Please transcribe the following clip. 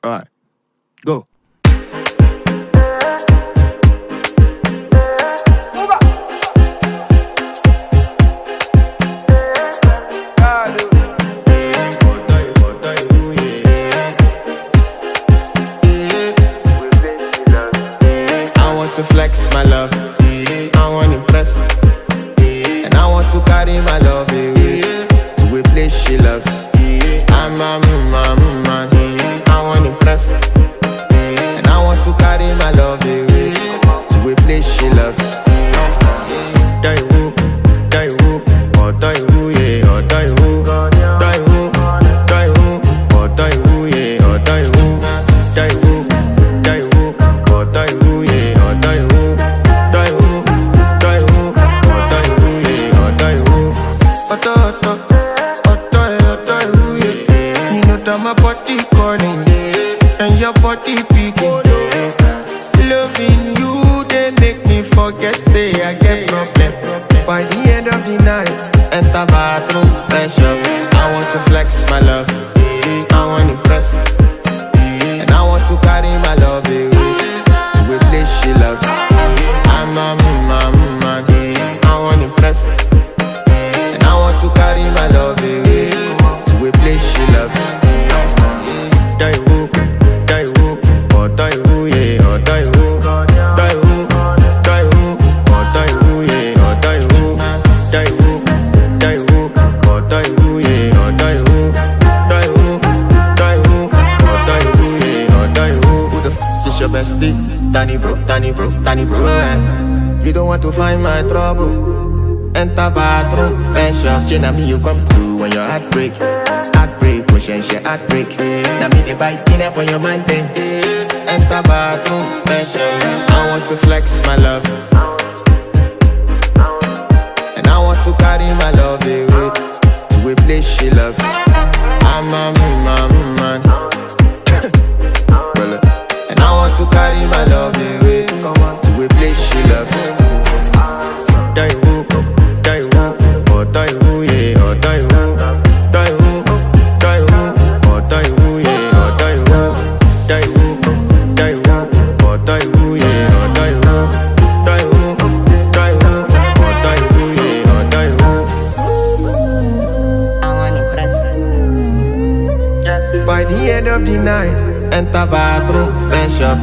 Alright, go. I want to flex my love, I want to impress, and I want to carry my love away to a place she loves. I'm a man, I want to impress, and I want to carry my love away to a place she loves. Die who, oh die who, yeah, oh die who, die who, oh die who, yeah, oh die who, die who, oh die who, yeah, oh die who, die who, oh die who, yeah, oh die who. You know that my body calling and your body picking. Loving you, they make me forget, say I get problem. By the end of the night, enter bathroom, fresh up. I want to flex my love, I want to impress, and I want to carry my love away to a place she loves. I'm a man, I want to impress, and I want to carry my love away to a place she loves. Die who, oh die who, yeah, oh die who, die who, oh die who, yeah, oh die who, die who, oh die who, yeah, oh die who, die who, oh die who, yeah, oh die who. Who the f is your bestie? Danny bro, You don't want to find my trouble. Enter bathroom, fresh up. She na me you come to when your heart break, when she heartbreak. Now me the bite dinner for your man then. Enter bathroom, fresh up. I want to flex my love, and I want to carry my love away to a place she loves. I'm a man, and I want to carry my love away to a place she loves. Die who, oh die who, yeah, oh die who, die who, oh die who, yeah, oh die who, die who, oh die who, yeah, oh die who, die who, oh die who, yeah, oh die who. I want to impress. Yes. By the end of the night, enter bathroom, fresh up.